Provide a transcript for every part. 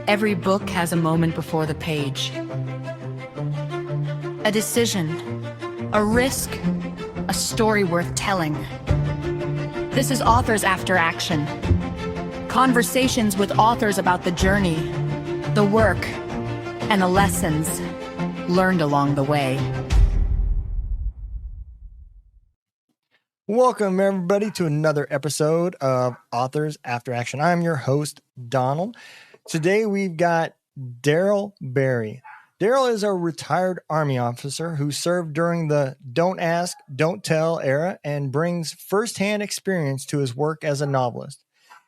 Every book has a moment before the page. A decision, a risk, a story worth telling. This is Authors After Action. Conversations with authors about the journey, the work, and the lessons learned along the way. Welcome, everybody, to another episode of Authors After Action. I'm your host, Donald. Today, we've got Darryl Barry. Darryl is a retired Army officer who served during the Don't Ask, Don't Tell era and brings firsthand experience to his work as a novelist.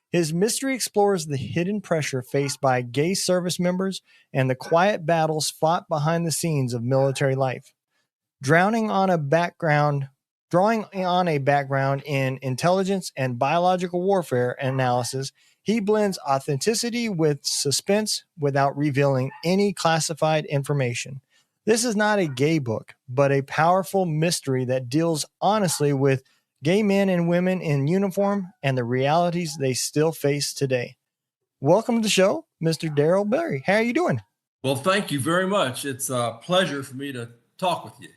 His mystery explores the hidden pressure faced by gay service members and the quiet battles fought behind the scenes of military life. Drawing on a background in intelligence and biological warfare analysis, he blends authenticity with suspense without revealing any classified information. This is not a gay book, but a powerful mystery that deals honestly with gay men and women in uniform and the realities they still face today. Welcome to the show, Mr. Darryl Barry. How are you doing? Well, thank you very much. It's a pleasure for me to talk with you.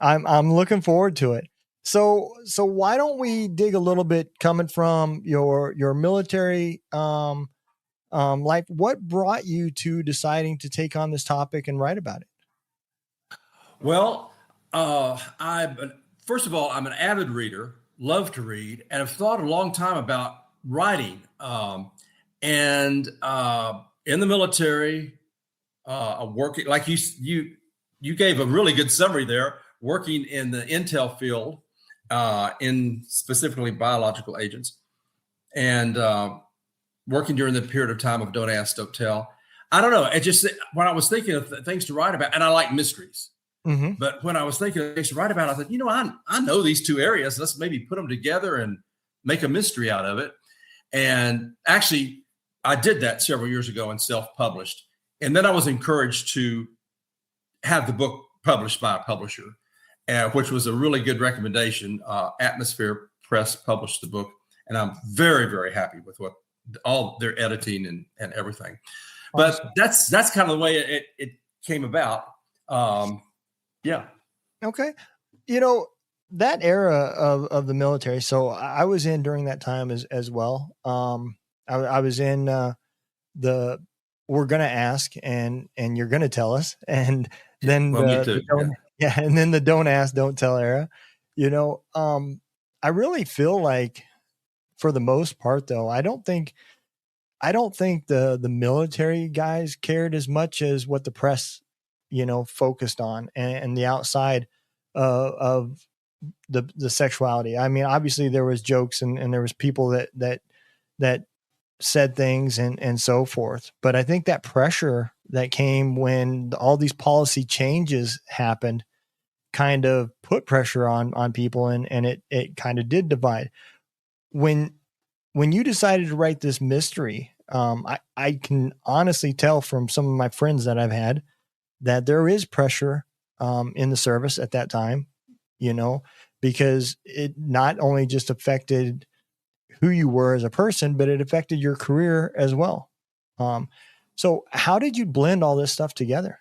I'm looking forward to it. So why don't we dig a little bit coming from your military life? What brought you to deciding to take on this topic and write about it? Well, first of all, I'm an avid reader, love to read, and have thought a long time about writing. In the military, working like you gave a really good summary there. Working in the intel field, in specifically biological agents, and working during the period of time of Don't Ask, Don't Tell. I don't know. It just, when I was thinking of things to write about, and I like mysteries, but when I was thinking of things to write about, I thought, I know these two areas. Let's maybe put them together and make a mystery out of it. And actually, I did that several years ago and self-published. And then I was encouraged to have the book published by a publisher, which was a really good recommendation. Atmosphere Press published the book, and I'm very, very happy with all their editing and everything. Awesome. But that's kind of the way it came about. Yeah. Okay. That era of the military. So I was in during that time as well. I was in the We're Gonna Ask and You're Gonna Tell Us, and then me too. and then the Don't Ask, Don't Tell era. I really feel like, for the most part, though, I don't think the military guys cared as much as what the press, focused on, and the outside of the sexuality. I mean, obviously there was jokes and there was people that said things and so forth. But I think that pressure that came when all these policy changes happened kind of put pressure on people, and it kind of did divide. When you decided to write this mystery, I can honestly tell from some of my friends that I've had that there is pressure in the service at that time, because it not only just affected who you were as a person, but it affected your career as well. So how did you blend all this stuff together?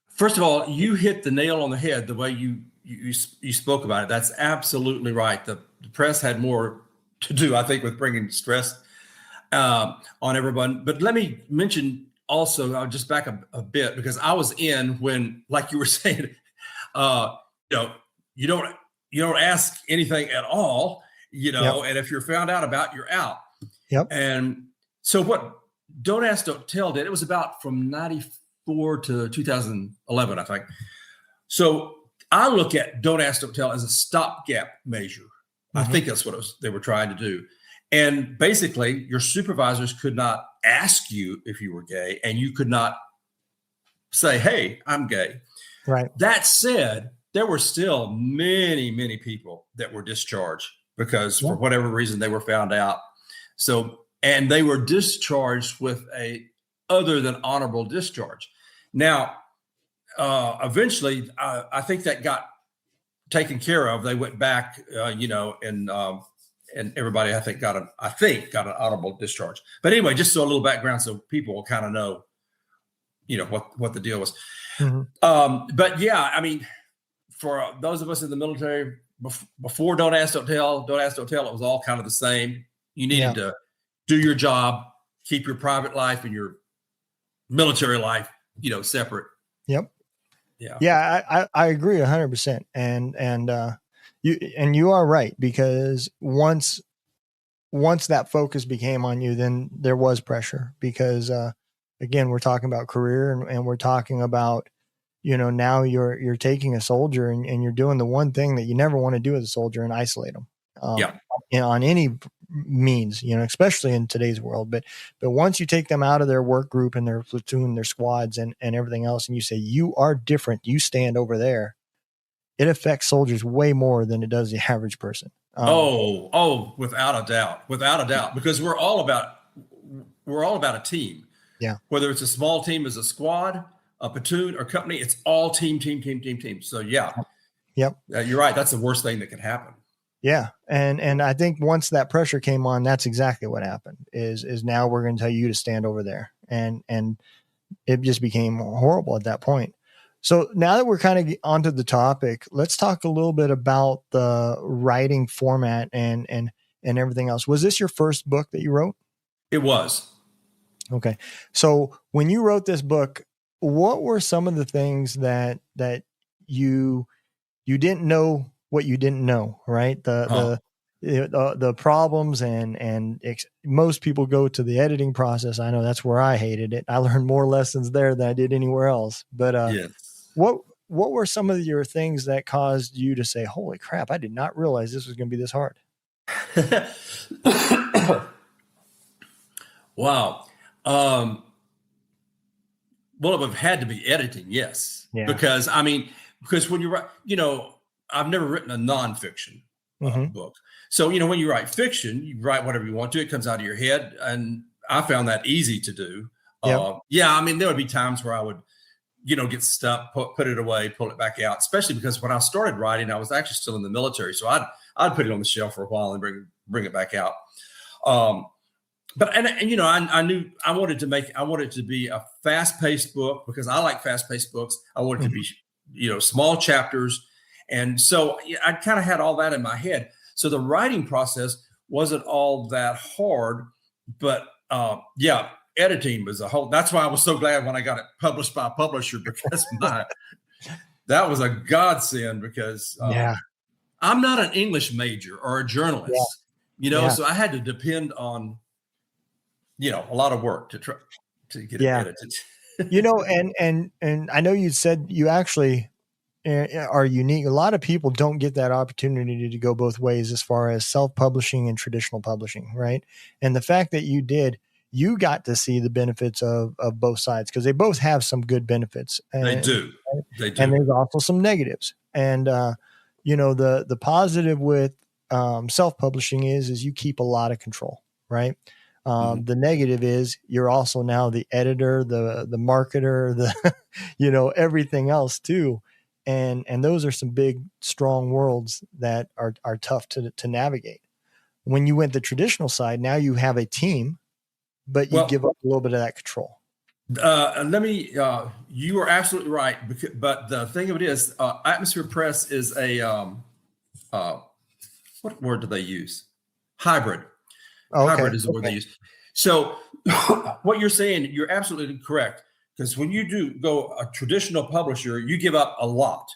First of all, you hit the nail on the head the way you spoke about it. That's absolutely right. The press had more to do, I think, with bringing stress on everyone. But let me mention also, I'll just back up a bit, because I was in when, like you were saying, you don't ask anything at all, yep. And if you're found out about, you're out. Yep. And so what Don't Ask, Don't Tell did, it was about from 94 to 2011, I think. So I look at Don't Ask, Don't Tell as a stopgap measure. I think that's what they were trying to do. And basically, your supervisors could not ask you if you were gay, and you could not say, hey, I'm gay. Right. That said, there were still many, many people that were discharged because for whatever reason they were found out. So, and they were discharged with a other than honorable discharge. Now, eventually, I think that got taken care of. They went back, and everybody I think got an honorable discharge. But anyway, just so a little background so people will kind of know, what the deal was. But yeah, I mean, for those of us in the military before Don't Ask, Don't Tell, it was all kind of the same. You needed to do your job, keep your private life and your military life, separate. Yep. Yeah. Yeah. I agree 100%. And you are right, because once that focus became on you, then there was pressure because, again, we're talking about career and we're talking about, now you're taking a soldier and you're doing the one thing that you never want to do as a soldier and isolate them. On any means, especially in today's world. But once you take them out of their work group and their platoon, their squads and everything else, and you say, you are different, you stand over there, it affects soldiers way more than it does the average person. Without a doubt, because we're all about a team. Yeah. Whether it's a small team as a squad, a platoon or company, it's all team. So yeah. Yep. You're right. That's the worst thing that can happen. Yeah. And I think once that pressure came on, that's exactly what happened is now we're going to tell you to stand over there. And it just became horrible at that point. So now that we're kind of onto the topic, let's talk a little bit about the writing format and everything else. Was this your first book that you wrote? It was. Okay. So when you wrote this book, what were some of the things that you didn't know what you didn't know, right? The problems most people go to the editing process. I know that's where I hated it. I learned more lessons there than I did anywhere else. But yes. What were some of your things that caused you to say, holy crap, I did not realize this was going to be this hard? Wow. Well, it would have had to be editing. Yes. Yeah. Because when you write, I've never written a nonfiction book. So, when you write fiction, you write whatever you want to, it comes out of your head. And I found that easy to do. Yep. There would be times where I would, get stuck, put it away, pull it back out, especially because when I started writing, I was actually still in the military. So I'd put it on the shelf for a while and bring it back out. But I knew I wanted it to be a fast-paced book because I like fast-paced books. I wanted it to be, small chapters. And so I kind of had all that in my head. So the writing process wasn't all that hard, but editing was that's why I was so glad when I got it published by a publisher because that was a godsend because I'm not an English major or a journalist, so I had to depend on, a lot of work to try to get it edited. And I know you said you actually are unique. A lot of people don't get that opportunity to go both ways as far as self-publishing and traditional publishing, right? And the fact that you got to see the benefits of both sides because they both have some good benefits. They do. And there's also some negatives. And, the positive with self-publishing is you keep a lot of control, right? The negative is you're also now the editor, the marketer, everything else too. And those are some big, strong worlds that are tough to navigate. When you went the traditional side, now you have a team, but you give up a little bit of that control. You are absolutely right. But the thing of it is, Atmosphere Press is a, what word do they use? Hybrid. Okay. Hybrid is the word they use. So what you're saying, you're absolutely correct. Because when you do go a traditional publisher, you give up a lot.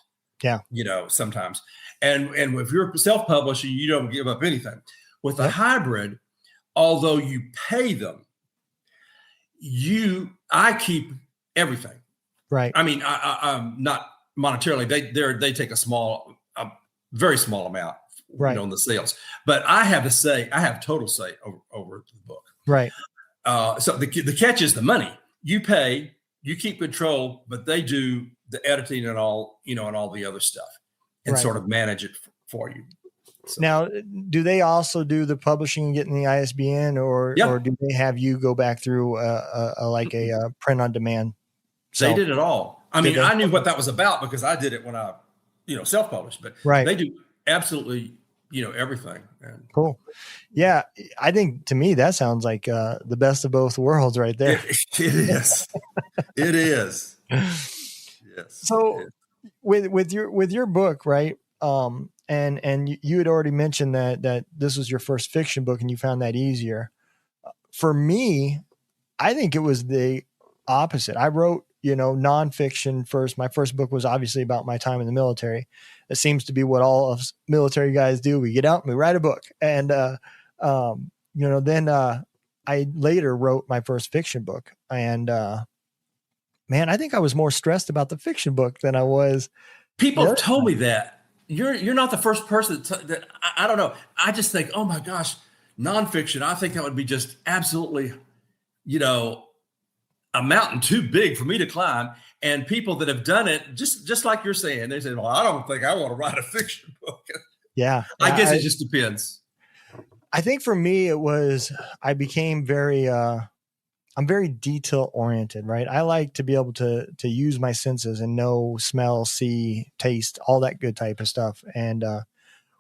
Yeah. Sometimes. And if you're self-publishing, you don't give up anything. With a hybrid, although you pay them, I keep everything. Right. I mean, I'm not monetarily. They take a very small amount, on the sales. But I have total say over the book. Right. So the catch is the money. You pay, you keep control, but they do the editing and all, and all the other stuff, and sort of manage it for you. So. Now, do they also do the publishing and getting the ISBN, or do they have you go back through a print on demand? They did it all. I mean, I knew what that was about because I did it when I, self-published. But they do absolutely everything. And Cool. Yeah. I think to me, that sounds like the best of both worlds right there. it is. It is. Yes. So with your book, right? And you had already mentioned that this was your first fiction book and you found that easier. For me, I think it was the opposite. I wrote, nonfiction first. My first book was obviously about my time in the military. It seems to be what all of us military guys do. We get out and we write a book. And, then I later wrote my first fiction book. And, man, I think I was more stressed about the fiction book than I was. People have told me that. You're not the first person that I don't know. I just think, oh my gosh, nonfiction. I think that would be just absolutely, a mountain too big for me to climb. And people that have done it, just like you're saying, they say, well, I don't think I want to write a fiction book. Yeah. I guess it just depends. I think for me, it was, I became I'm very detail oriented, right? I like to be able to use my senses and know, smell, see, taste, all that good type of stuff. And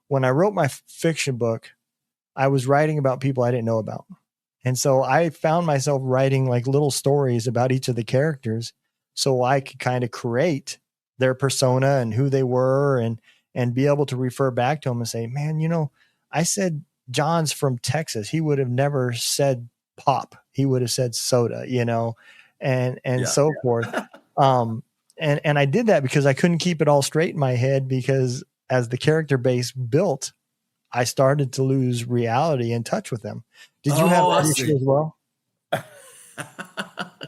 when I wrote my fiction book, I was writing about people I didn't know about. And so I found myself writing like little stories about each of the characters so I could kind of create their persona and who they were and be able to refer back to them and say, man, I said John's from Texas. He would have never said pop. He would have said soda, and so forth. And I did that because I couldn't keep it all straight in my head, because as the character base built, I started to lose reality and touch with them. Did you have that issue as well?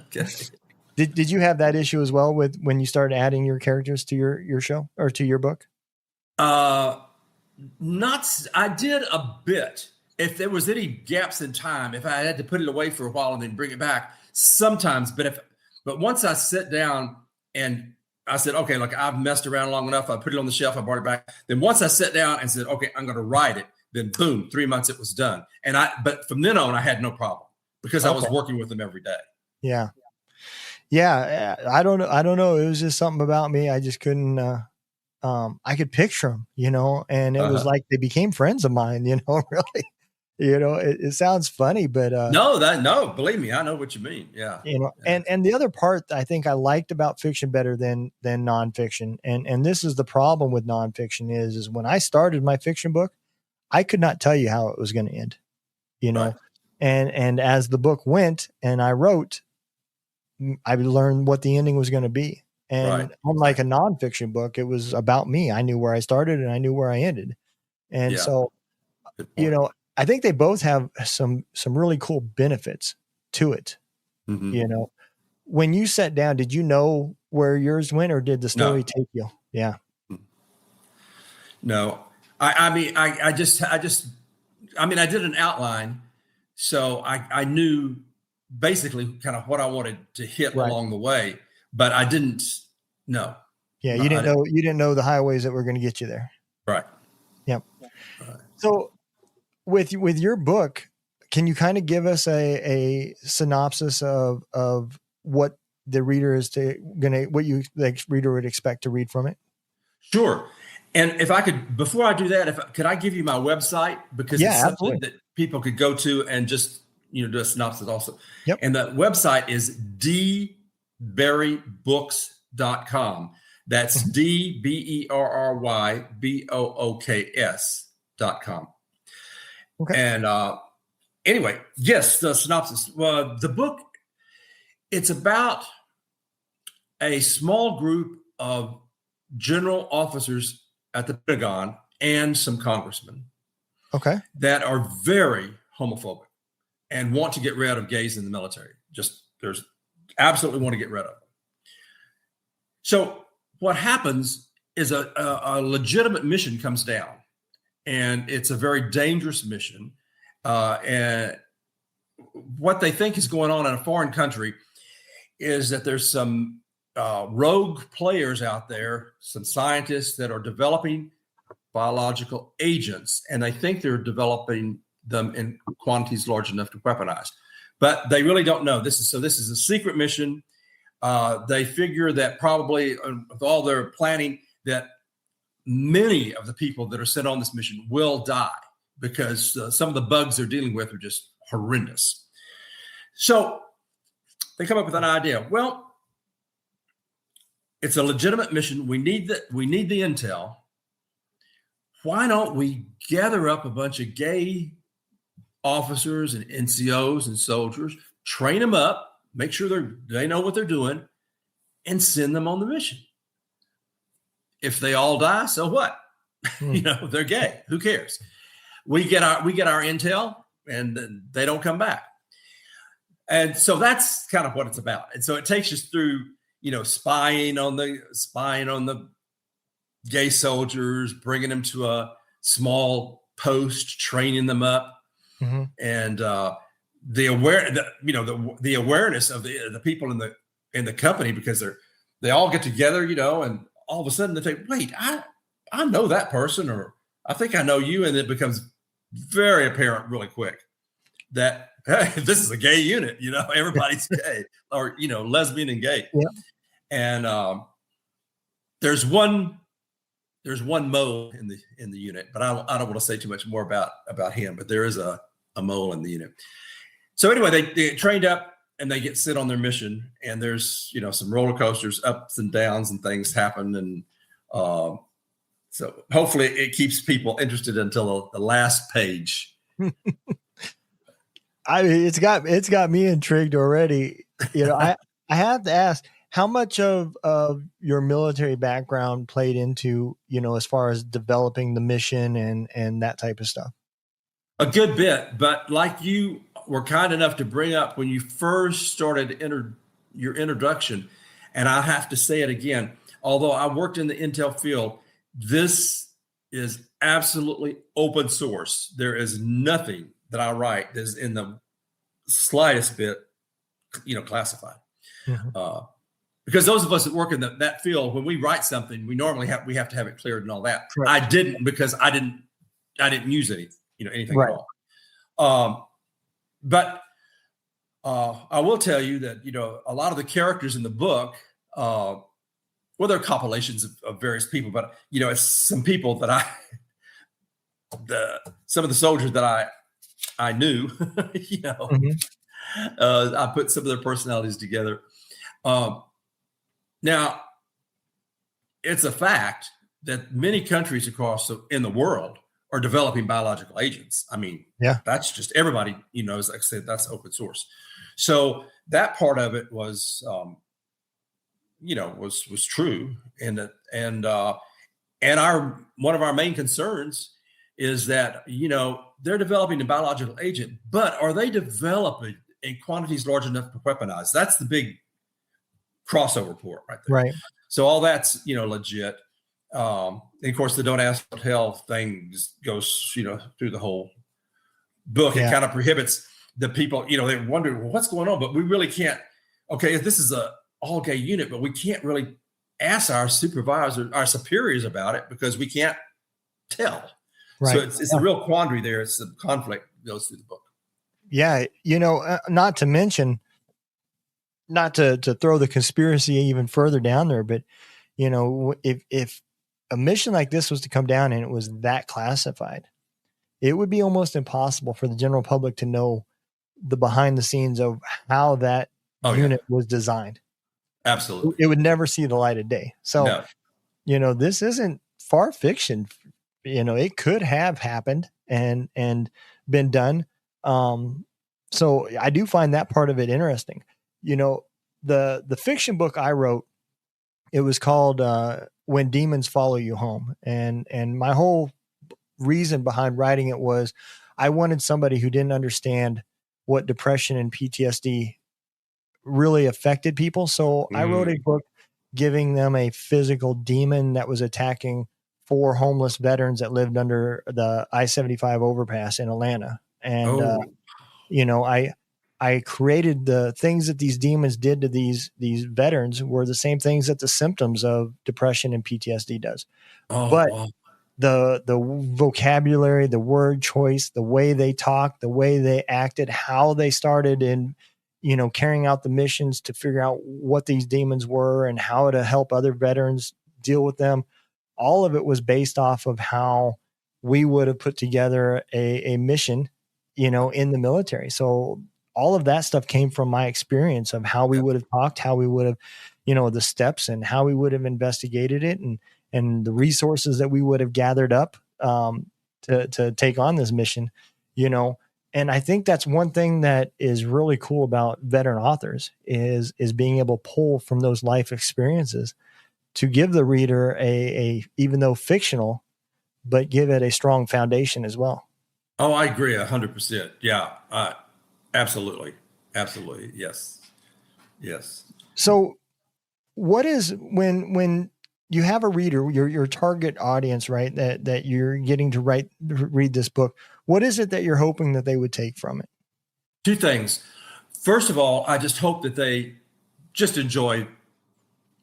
Okay. Did you have that issue as well with when you started adding your characters to your show or to your book? I did a bit. If there was any gaps in time, if I had to put it away for a while and then bring it back, sometimes. But once I sit down and I said, okay, look, I've messed around long enough. I put it on the shelf. I brought it back. Then once I sat down and said, okay, I'm going to write it. Then boom, 3 months it was done. But from then on, I had no problem because I was working with them every day. Yeah. Yeah. I don't know. It was just something about me. I just couldn't, I could picture them, and it was like they became friends of mine, really. It sounds funny, but no, believe me, I know what you mean. Yeah. And the other part I think I liked about fiction better than nonfiction. And this is the problem with nonfiction is when I started my fiction book, I could not tell you how it was going to end, Right. and as the book went and I wrote, I learned what the ending was going to be. And unlike a nonfiction book, it was about me. I knew where I started and I knew where I ended. And so, I think they both have some really cool benefits to it. Mm-hmm. When you sat down, did you know where yours went, or did the story take you? Yeah. No, I mean, I did an outline. So I knew basically kind of what I wanted to hit along the way, but I didn't know. Yeah. You didn't know the highways that were going to get you there. Right. Yep. Right. So with your book, can you kind of give us a synopsis of what the reader what you the reader would expect to read from it? Sure. And if I could, before I do that, could I give you my website? Because it's something that people could go to and just, do a synopsis also. Yep. And the website is dbarrybooks.com. That's DBERRYBOOKS.com. Okay. And anyway, yes, the synopsis. The book, it's about a small group of general officers at the Pentagon and some congressmen. Okay. That are very homophobic and want to get rid of gays in the military. There's absolutely want to get rid of them. So what happens is a legitimate mission comes down, and it's a very dangerous mission. And what they think is going on in a foreign country is that there's some rogue players out there, some scientists that are developing biological agents, and they think they're developing them in quantities large enough to weaponize, but they really don't know. This is a secret mission. They figure that probably with all their planning that many of the people that are sent on this mission will die because some of the bugs they're dealing with are just horrendous. So they come up with an idea. Well, it's a legitimate mission. We need the intel. Why don't we gather up a bunch of gay officers and NCOs and soldiers, train them up, make sure they know what they're doing, and send them on the mission? If they all die, so what? They're gay. Who cares? We get our intel, and they don't come back. And so that's kind of what it's about. And so it takes us through, spying on the gay soldiers, bringing them to a small post, training them up, and the awareness of the people in the company, because they all get together, and all of a sudden they think, wait, I know that person, or I think I know you, and it becomes very apparent really quick that, hey, this is a gay unit, everybody's gay, or lesbian and gay. Yeah. And there's one mole in the unit, but I don't want to say too much more about him. But there is a mole in the unit. So anyway, they get trained up and they get sent on their mission. And there's some roller coasters, ups and downs, and things happen. And so hopefully it keeps people interested until the last page. It's got me intrigued already. I have to ask, how much of your military background played into, as far as developing the mission and that type of stuff? A good bit, but like you were kind enough to bring up when you first started your introduction, and I have to say it again, although I worked in the intel field, this is absolutely open source. There is nothing that I write that is in the slightest bit, classified. Mm-hmm. Because those of us that work in that field, when we write something, we normally have to have it cleared and all that. Correct. I didn't, because I didn't use anything right. at all. But I will tell you that a lot of the characters in the book, they're compilations of various people, but it's some people that some of the soldiers that I knew, mm-hmm. I put some of their personalities together. Now, it's a fact that many countries in the world are developing biological agents. I mean, yeah, that's just everybody, as I said, that's open source. So that part of it was, was true. And one of our main concerns is that, they're developing a biological agent, but are they developing in quantities large enough to weaponize? That's the big crossover report right there. Right. So all that's, legit. And of course, the don't ask what hell thing just goes, through the whole book. Yeah. It kind of prohibits the people, they wonder, well, what's going on? But we really can't. Okay, this is a all gay unit, but we can't really ask our supervisors, our superiors about it, because we can't tell. Right. So it's a real quandary there. It's the conflict that goes through the book. Yeah. Not to mention, not to throw the conspiracy even further down there, but if a mission like this was to come down and it was that classified, it would be almost impossible for the general public to know the behind the scenes of how that unit was designed. Absolutely. It would never see the light of day. So, this isn't far fiction. It could have happened and been done. So I do find that part of it interesting. The fiction book I wrote, it was called When Demons Follow You Home. And my whole reason behind writing it was I wanted somebody who didn't understand what depression and PTSD really affected people. So I wrote a book giving them a physical demon that was attacking 4 homeless veterans that lived under the I-75 overpass in Atlanta. And, I created the things that these demons did to these veterans were the same things that the symptoms of depression and PTSD does. But the vocabulary, the word choice, the way they talked, the way they acted, how they started in, carrying out the missions to figure out what these demons were and how to help other veterans deal with them all of it was based off of how we would have put together a mission, in the military. So all of that stuff came from my experience of how we would have talked, how we would have, the steps and how we would have investigated it, and the resources that we would have gathered up to take on this mission, And I think that's one thing that is really cool about veteran authors is being able to pull from those life experiences to give the reader a even though fictional, but give it a strong foundation as well. Oh, I agree 100%. Yeah, absolutely. Absolutely. Yes. Yes. So what is when you have a reader, your target audience, right, that you're getting to read this book, what is it that you're hoping that they would take from it? Two things. First of all, I just hope that they just enjoy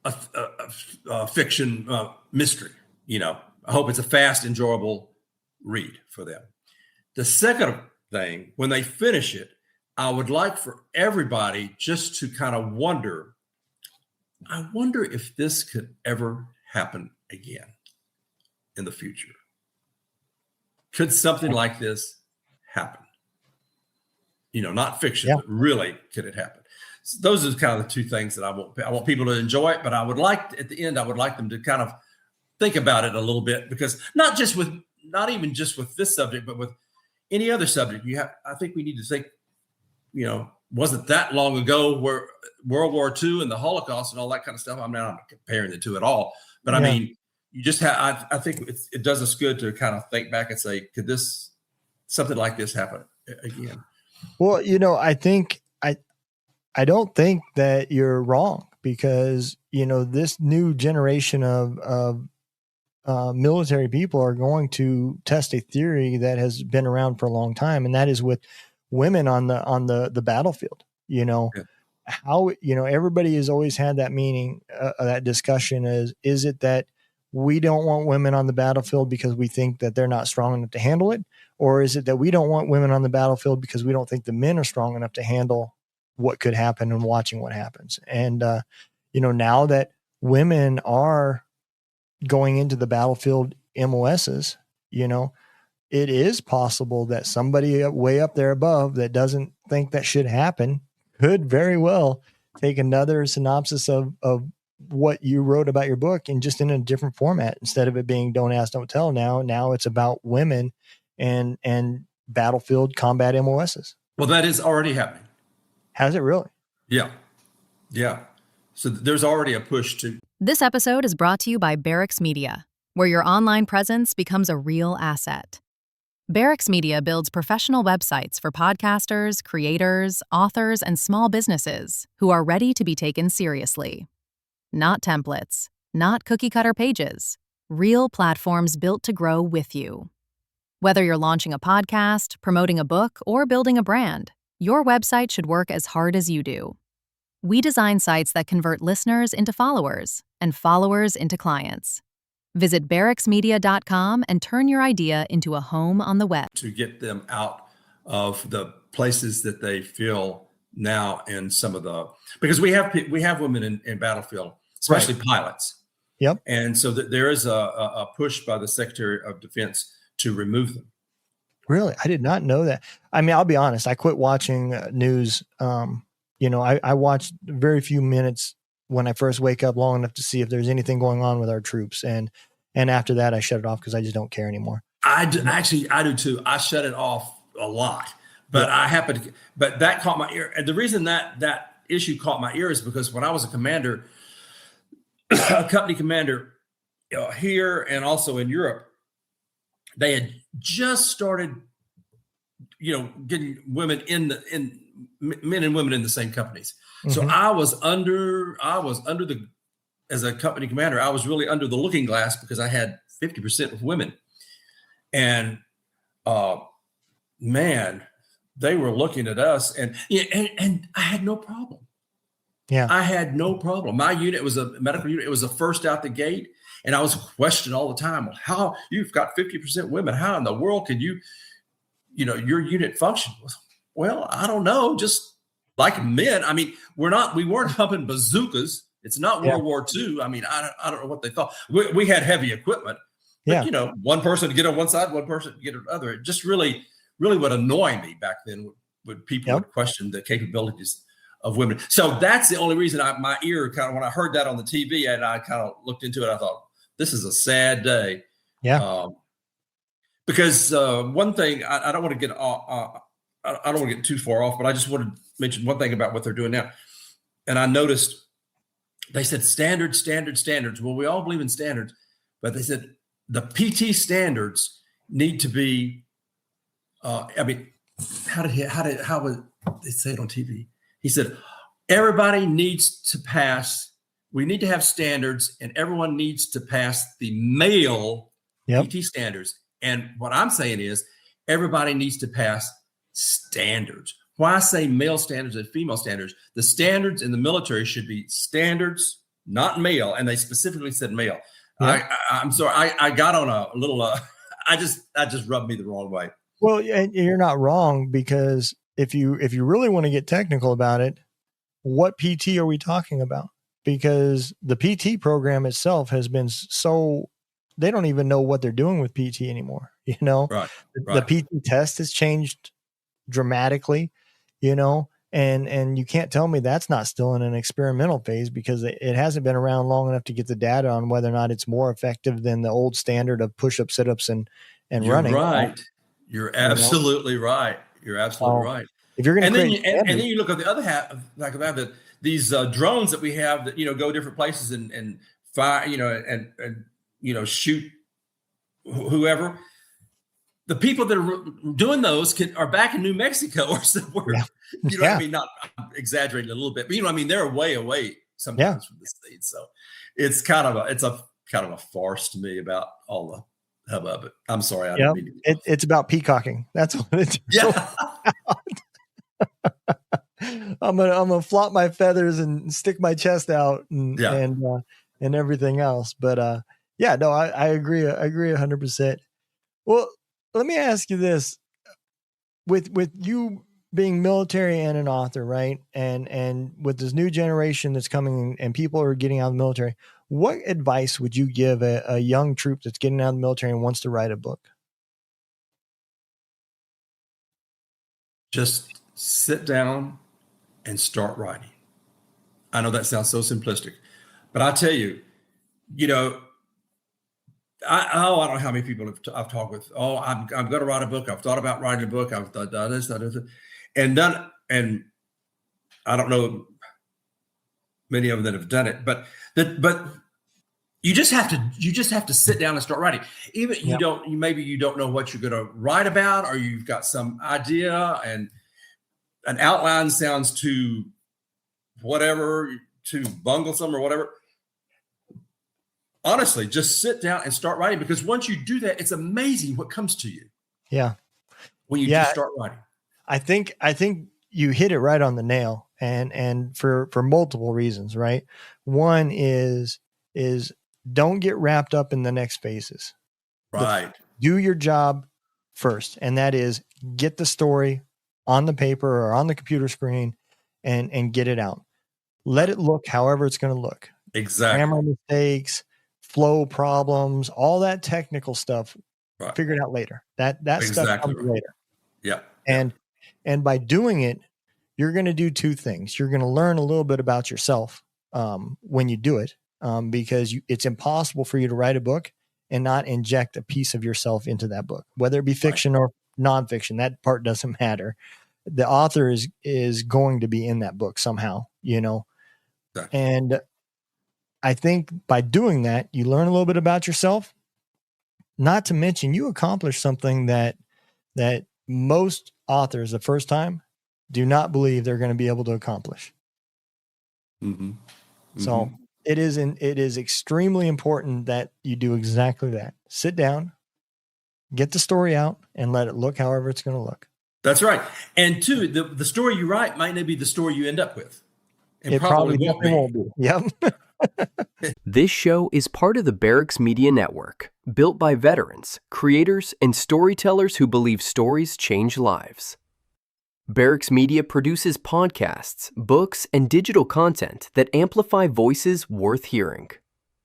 a fiction mystery. I hope it's a fast, enjoyable read for them. The second thing, when they finish it, I would like for everybody just to kind of wonder, I wonder if this could ever happen again in the future. Could something like this happen? Not fiction, but really, could it happen? So those are kind of the two things that I want people to enjoy it, but I would like, at the end, I would like them to kind of think about it a little bit, because not even just with this subject, but with any other subject, I think we need to think, wasn't that long ago where World War II and the Holocaust and all that kind of stuff. I'm not comparing the two at all, but I mean, you just have, I think it does us good to kind of think back and say, could something like this happen again? Well, I think, I don't think that you're wrong, because, this new generation of military people are going to test a theory that has been around for a long time. And that is with women on the battlefield, how, everybody has always had that meaning, that discussion is it that we don't want women on the battlefield because we think that they're not strong enough to handle it? Or is it that we don't want women on the battlefield because we don't think the men are strong enough to handle what could happen and watching what happens? And, now that women are going into the battlefield MOSs, it is possible that somebody way up there above that doesn't think that should happen could very well take another synopsis of what you wrote about your book and just in a different format. Instead of it being Don't Ask, Don't Tell, now it's about women and battlefield combat MOSs. Well, that is already happening. Has it really? Yeah. Yeah. So there's already a push to. This episode is brought to you by Barracks Media, where your online presence becomes a real asset. Barracks Media builds professional websites for podcasters, creators, authors, and small businesses who are ready to be taken seriously. Not templates, not cookie-cutter pages, real platforms built to grow with you. Whether you're launching a podcast, promoting a book, or building a brand, your website should work as hard as you do. We design sites that convert listeners into followers and followers into clients. Visit barracksmedia.com and turn your idea into a home on the web. To get them out of the places that they feel now in some of the, because we have women in battlefield, especially pilots. Yep. And so there is a push by the Secretary of Defense to remove them. Really? I did not know that. I mean, I'll be honest. I quit watching news. I watched very few minutes when I first wake up long enough to see if there's anything going on with our troops. And after that, I shut it off because I just don't care anymore. I do too. I shut it off a lot, but but that caught my ear. And the reason that issue caught my ear is because when I was a commander, a company commander here and also in Europe, they had just started, getting women men and women in the same companies. Mm-hmm. So I was under as a company commander, I was really under the looking glass because I had 50% of women. And man, they were looking at us and I had no problem. Yeah. I had no problem. My unit was a medical unit. It was the first out the gate. And I was questioned all the time. How you've got 50% women? How in the world can your unit function? Well, I don't know. Just like men. I mean, we weren't pumping bazookas It's not Yeah. World War II. I mean, I don't know what they thought. We had heavy equipment, but Yeah. you know, one person to get on one side, one person to get on the other. It just really would annoy me back then when people Yep. would question the capabilities of women. So that's the only reason my ear kind of, when I heard that on the TV and I kind of looked into it, I thought, this is a sad day. Yeah. Because one thing, I don't want to get I don't want to get too far off, but I just want to mention one thing about what they're doing now. And I noticed they said standards. Well, we all believe in standards, but they said the PT standards need to be. I mean, how would they say it on TV? He said everybody needs to pass. We need to have standards, and everyone needs to pass the male PT standards. And what I'm saying is everybody needs to pass standards. Why I say male standards and female standards, the standards in the military should be standards, not male. And they specifically said male. Yeah. I'm sorry. I got on a little, I just rubbed me the wrong way. Well, and you're not wrong, because if you really want to get technical about it, what PT are we talking about? Because the PT program itself has been so, they don't even know what they're doing with PT anymore. You know, Right. The PT test has changed dramatically, you know, and you can't tell me that's not still in an experimental phase, because it hasn't been around long enough to get the data on whether or not it's more effective than the old standard of push-up, sit-ups, and You're running. right. You're absolutely right. You're absolutely right. If you're going to and then you look at the other half, like about these drones that we have that, you know, go different places and fire, you know, and you know, shoot whoever. The people that are doing those are back in New Mexico or somewhere. Yeah. You know what I mean? Not, I'm exaggerating a little bit, but you know what I mean? They're way away sometimes from the States. So it's kind of a farce to me about all the hubbub. But I'm sorry. I didn't mean to it's about peacocking. That's what it's yeah. I'm gonna flop my feathers and stick my chest out and everything else. But yeah, no, I agree. I agree 100%. Well, let me ask you this: with you being military and an author, right? And with this new generation that's coming and people are getting out of the military, what advice would you give a young troop that's getting out of the military and wants to write a book? Just sit down and start writing. I know that sounds so simplistic, but I tell you, you know, I don't know how many people I've talked with. Oh, I'm going to write a book. I've thought about writing a book. I've done this, and done. And I don't know many of them that have done it, but you just have to sit down and start writing. Even maybe you don't know what you're going to write about, or you've got some idea and an outline sounds too bunglesome or whatever. Honestly, just sit down and start writing, because once you do that, it's amazing what comes to you. Yeah. When you just start writing. I think you hit it right on the nail, and for multiple reasons, right? One is don't get wrapped up in the next phases. Right. Do your job first. And that is get the story on the paper or on the computer screen and get it out. Let it look however it's going to look. Exactly. Grammar mistakes, flow problems, all that technical stuff, figure it out later. That stuff comes later. Yeah. And by doing it, you're going to do two things. You're going to learn a little bit about yourself when you do it, because it's impossible for you to write a book and not inject a piece of yourself into that book, whether it be fiction or nonfiction. That part doesn't matter. The author is going to be in that book somehow, you know. Exactly. And I think by doing that, you learn a little bit about yourself. Not to mention, you accomplish something that most authors the first time do not believe they're going to be able to accomplish. Mm-hmm. Mm-hmm. So it is extremely important that you do exactly that. Sit down, get the story out, and let it look however it's going to look. That's right. And two, the story you write might not be the story you end up with. And it probably won't be. Yep. This show is part of the Barracks Media Network, built by veterans, creators, and storytellers who believe stories change lives. Barracks Media produces podcasts, books, and digital content that amplify voices worth hearing.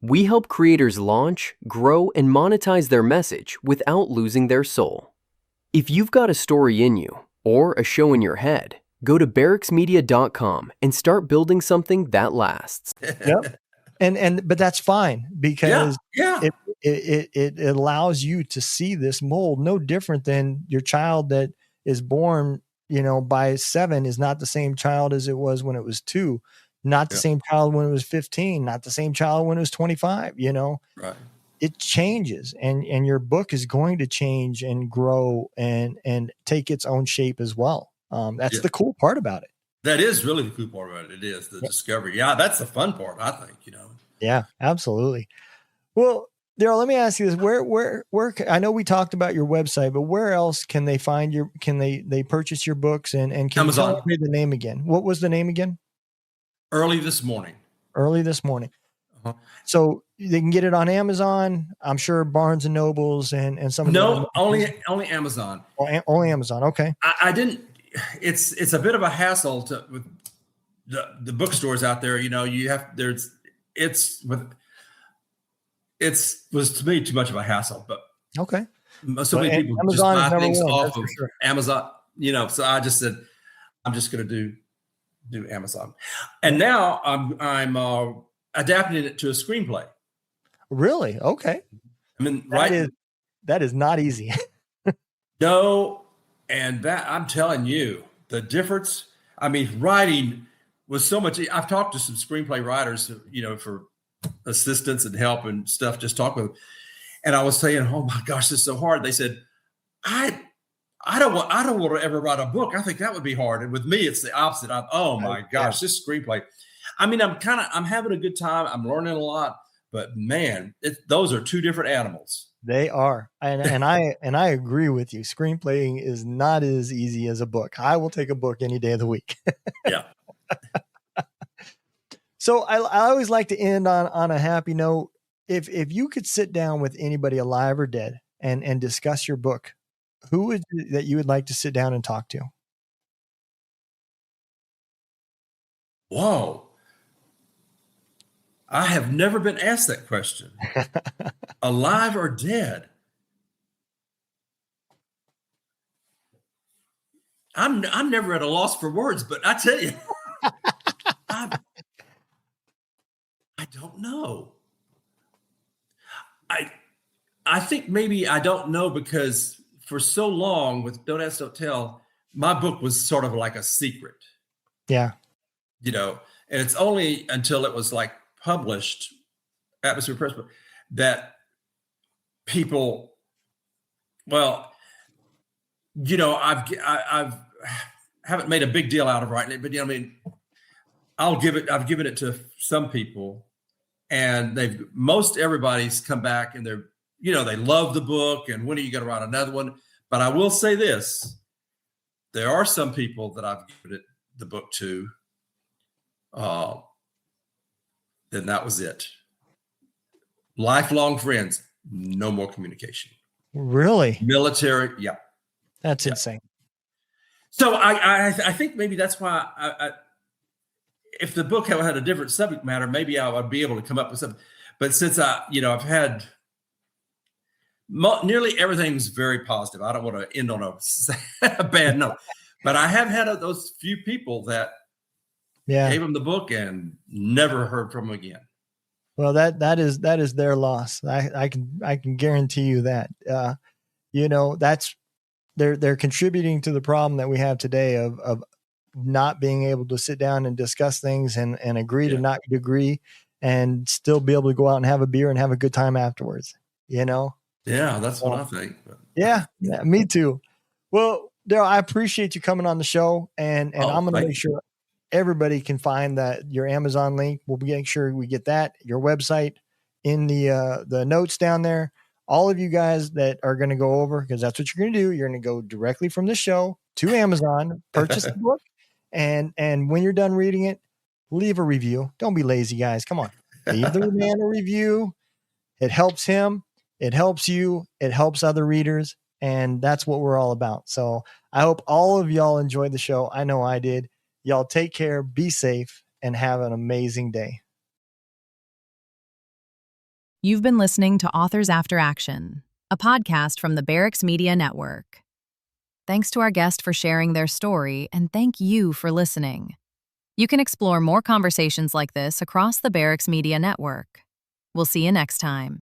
We help creators launch, grow, and monetize their message without losing their soul. If you've got a story in you or a show in your head, go to barracksmedia.com and start building something that lasts. Yep. But that's fine because it allows you to see this mold no different than your child that is born, by 7 is not the same child as it was when it was 2, not the same child when it was 15, not the same child when it was 25, Right. It changes and your book is going to change and grow and take its own shape as well. That's the cool part about it. That is really the cool part about it. It is the discovery. Yeah, that's the fun part, I think, Yeah, absolutely. Well, Darryl, let me ask you this. Where I know we talked about your website, but where else can they find can they purchase your books and can Amazon. you tell me the name again? What was the name again? Early This Morning. Early This Morning. Uh-huh. So they can get it on Amazon. I'm sure Barnes and Nobles and some of No, only Amazon. Only Amazon. Okay. I didn't. It's a bit of a hassle with the bookstores out there. It was to me too much of a hassle. But okay. So many people Amazon just buy things one, off of Amazon. So I just said I'm just going to do Amazon, and now I'm adapting it to a screenplay. Really? Okay. I mean, that is not easy. No. And that I'm telling you, the difference. I mean, writing was so much. I've talked to some screenplay writers, for assistance and help and stuff. Just talk with them, and I was saying, "Oh my gosh, this is so hard." They said, "I don't want to ever write a book. I think that would be hard." And with me, it's the opposite. Oh my gosh, this screenplay. I mean, I'm having a good time. I'm learning a lot, but man, those are two different animals. They are. And I agree with you. Screenplaying is not as easy as a book. I will take a book any day of the week. Yeah. So I always like to end on a happy note. If you could sit down with anybody alive or dead and discuss your book, who would that you would like to sit down and talk to? Whoa. I have never been asked that question. Alive or dead? I'm never at a loss for words, but I tell you, I don't know. I think maybe I don't know because for so long with Don't Ask, Don't Tell, my book was sort of like a secret. Yeah. And it's only until it was like published, Atmosphere Press, that people, I haven't made a big deal out of writing it, but I've given it to some people, and most everybody's come back and they're, they love the book, and when are you going to write another one? But I will say this: there are some people that I've given the book to. Then that was it. Lifelong friends, no more communication. Really? Military, yeah. That's insane. So I think maybe that's why if the book had a different subject matter, maybe I would be able to come up with something. But since I've had nearly everything's very positive. I don't want to end on a bad note, but I have had those few people that gave them the book and never heard from them again. Well, that is their loss. I can guarantee you that. That's they're contributing to the problem that we have today of not being able to sit down and discuss things and agree to not agree and still be able to go out and have a beer and have a good time afterwards. Yeah, that's what I think. Yeah, me too. Well, Darryl, I appreciate you coming on the show, and I'm going to make sure everybody can find your Amazon link. We'll make sure we get that, your website, in the notes down there. All of you guys that are going to go over, because that's what you're going to do. You're going to go directly from the show to Amazon, purchase the book, and when you're done reading it, leave a review. Don't be lazy, guys. Come on, leave the man a review. It helps him. It helps you. It helps other readers. And that's what we're all about. So I hope all of y'all enjoyed the show. I know I did. Y'all take care, be safe, and have an amazing day. You've been listening to Authors After Action, a podcast from the Barracks Media Network. Thanks to our guest for sharing their story, and thank you for listening. You can explore more conversations like this across the Barracks Media Network. We'll see you next time.